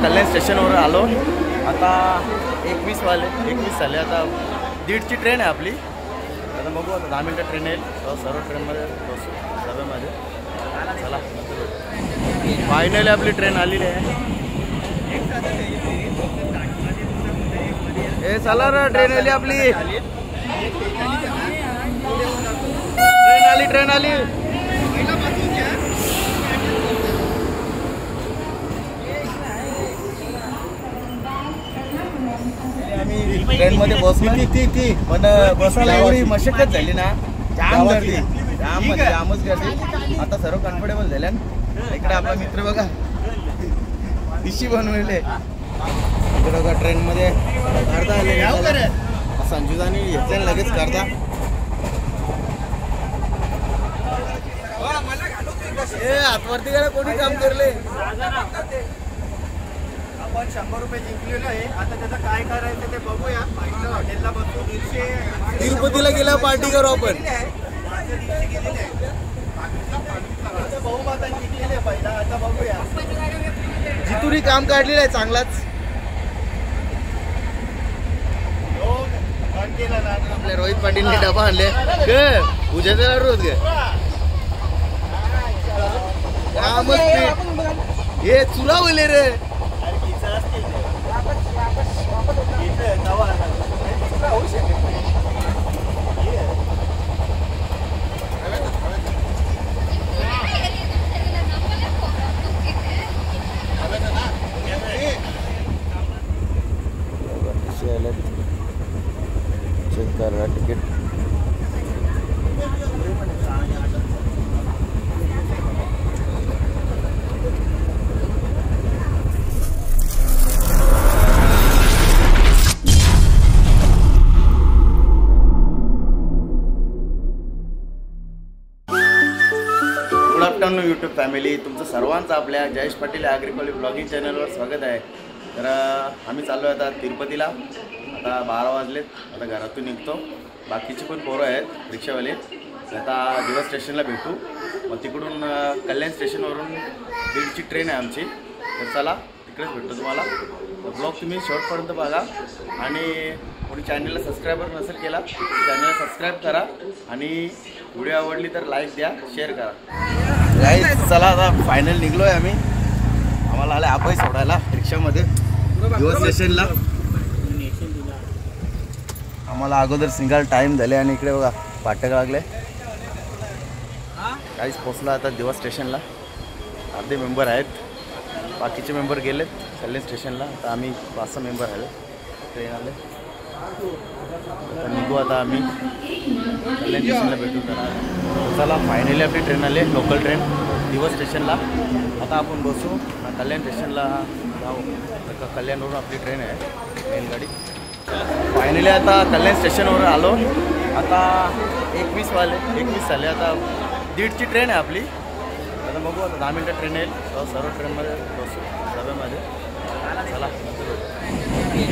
कल्याण स्टेशनवर आलो। आता 21 झाले, आता 1:30ची ट्रेन आहे आपली। आता बघू, आता 10 मिनिटं ट्रेन येईल, सर्व ट्रेनमध्ये बसू डब्यामध्ये। चला, फायनली आपली ट्रेन आलेली आहे। ए चला रे, ट्रेन आली आपली, ट्रेन आली। आम्ही ट्रेन मध्ये बसलो, पण बसायला एवढी मशक्कत झाली ना, जाम गर्दी, जामच गर्दी। आता सर्व कम्फर्टेबल झाल्या। इकडे आपला मित्र बघा, डिशी बनवलेले इकडे बघा। ट्रेन मध्ये करता आले, संजूदानी घेतले लगेच करता। आतवरती गेला, कोणी काम करले। आपण 100 रुपये जिंकलेलो आहे। आता त्याचं काय करायचं ते बघूया। हॉटेलला बसू, तिरुपतीला गेला पार्टी करू आपण। बहुमताने जिंकलेले पहिला, आता बघूया। जितूरी काम काढलेलं आहे चांगलाच। आपल्या रोहित पाटीलने डबा आणले, पूजाचा रोज गे हे चुला बोले रे। चेक करा ticket. Good afternoon YouTube family, तुमचं सर्वांचं आपल्या जयेश पाटील ॲग्रिकॉली ब्लॉगिंग चॅनलवर स्वागत आहे। तर आम्ही चाललो आहे आता तिरुपतीला। आता 12 वाजलेत, आता घरातून निघतो। बाकीची पण पोरं आहेत रिक्षावाले। आता दिवस स्टेशनला भेटू, मग तिकडून कल्याण स्टेशनवरून 1:30ची ट्रेन आहे आमची। तर चला, तिकडेच भेटतो तुम्हाला। ब्लॉग तुम्ही शेवटपर्यंत बघा, आणि कोणी चॅनलला सबस्क्राईबर नसेल केला चॅनलला सबस्क्राईब करा, आणि व्हिडिओ आवडली तर लाईक द्या, शेअर करा। गाईज चला, आता फायनल निघलो आहे आम्ही। आम्हाला आले आपही सोडायला रिक्षामध्ये दिवस स्टेशनला। आम्हाला अगोदर सिंगल टाईम झाले, आणि इकडे बघा फाटक लागले। काहीच पोचला आता दिवस स्टेशनला। अर्धे मेंबर आहेत, बाकीचे मेंबर गेलेत कल्याण स्टेशनला। आता आम्ही 5-6 मेंबर आले, ट्रेन आले। आता निघू आता आम्ही कल्याण स्टेशनला भेटू। चला, फायनली आपली ट्रेन आली, लोकल ट्रेन दिवस स्टेशनला। आता आपण बसू कल्याण स्टेशनला जाऊ। कल्याणवरून आपली ट्रेन आहे, रेलगाडी। फायनली आता कल्याण स्टेशनवर आलो। आता 21 झाले, आता 1:30ची ट्रेन आहे आपली। आता बघू, आता 10 मिनिटं ट्रेन येईल, सर्व ट्रेनमध्ये बसू डब्यामध्ये। चला,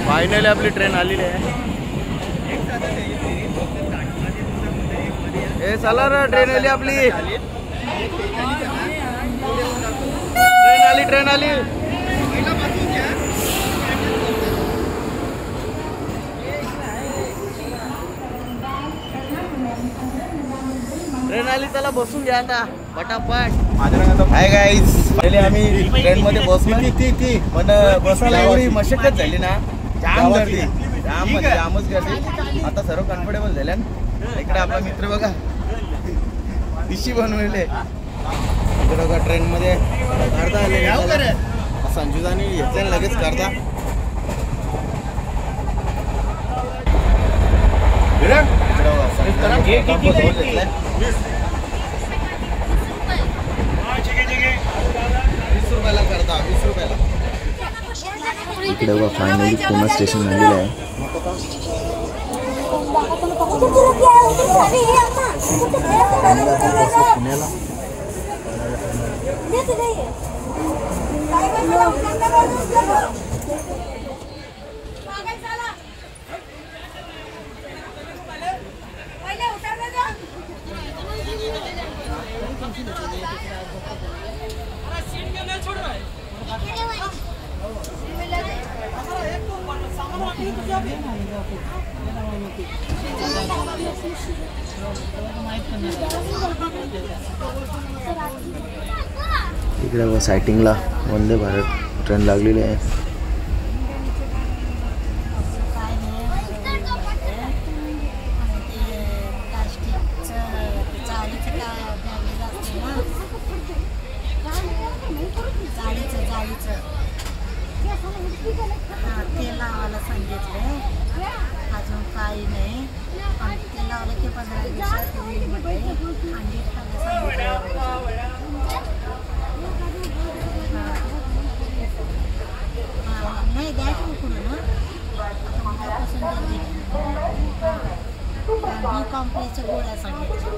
फायनली आपली ट्रेन आलेली आहे। ए चला रे, ट्रेन आली आपली, ट्रेन आली। ट्रेन आली, चला बसून घ्या आता पटापट। हाय गाईज, पहिले आम्ही ट्रेन मध्ये बसलो, पण बसायला एवढी मशक्कत झाली ना, जाम गर्दी, जामच गर्दी। आता सर्व कम्फर्टेबल झाल्या। इकडे आपला मित्र बघा, डिशी बनवलेले इकडे बघा। ट्रेन मध्ये करता आले, संजूदानी घेतले लगेच करता। इकडे बघा फायनली पुणे स्टेशन आलेलं आहे। पुण्याला इकडे सायटिंगला वंदे भारत ट्रेन लागलेली आहे. ते लावायला सांगितलं, अजून काही नाही. आणि ते लावलं की 15 दिवसात होईलमध्ये अंडी खायला सांगितलं. नाही द्यायचं उकडून आता उद्यापासून दिली. बी कॉम्प्लेक्सच्या गोळ्या सांगितल्या.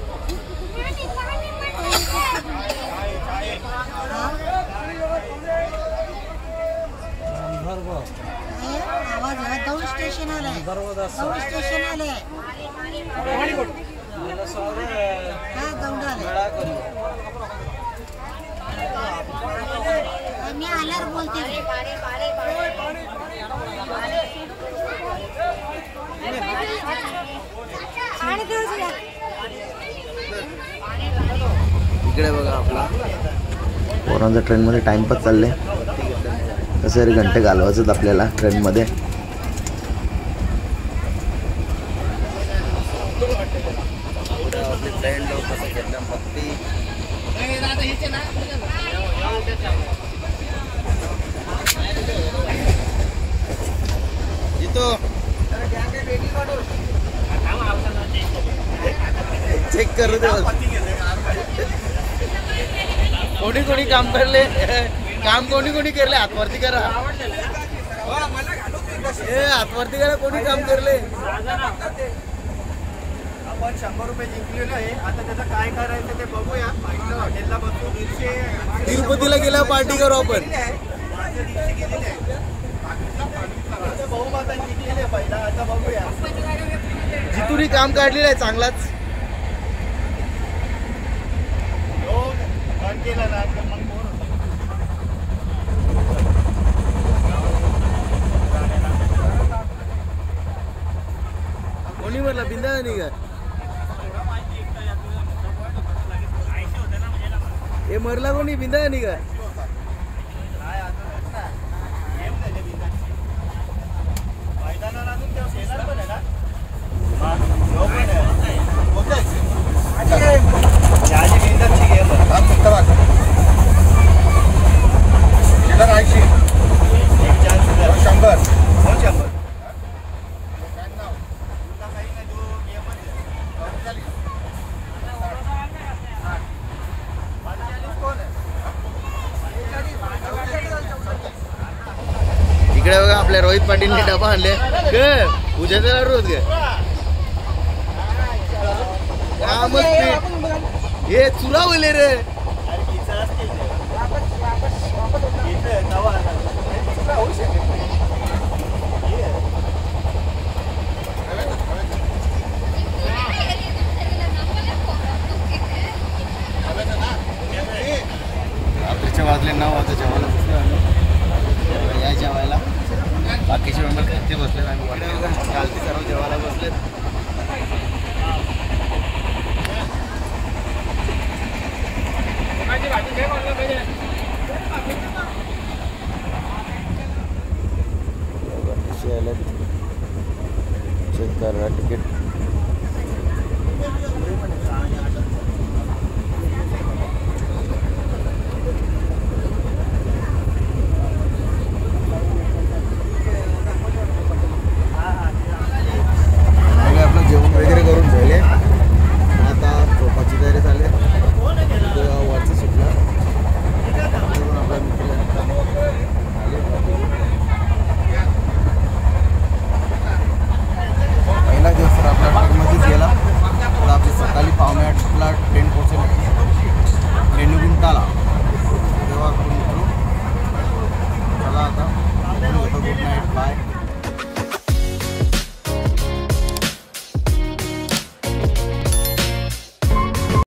आवाज आहे. दौंड स्टेशन आलंय. दौंड स्टेशन आलंय. हा दौंड आलंय. मी आल्यावर बोलते. इकडे बघा आपला पोरांचा ट्रेनमध्ये टाइमपास चालले. कसं तरी घंटे घालवायचं आपल्याला ट्रेनमध्ये. चेक करू दे. कोणी कोणी काम करले, काम कोणी कोणी केले हातवरती करा. हातवरती करा कोणी काम करले. आपण 100 रुपये जिंकलेलो आहे. आता त्याचं काय करायचं ते बघूया. हॉटेलला बघू. तिरुपतीला गेला पार्टी करू आपण. बहुमताने जिंकलेले पहिला. आता बघूया. जितूनही काम काढलेलं आहे चांगलाच. केला ना मग कोणी म्हणला बिंदा नाही का हे मरला कोणी बिंदा नाही का. इकडे बघा आपल्या रोहित पाटीलने डबा आणले ग. पूजाचा रोज ग हे चुरा बोले रे. रात्रीच्या वाजले 9 वाजता जेवायला बसलो आम्ही. या जेवायला बाकीचे मेंबर खाते बसलेत. आम्ही कालती सर्व जेवायला बसलेत. चेक करा तिकीट.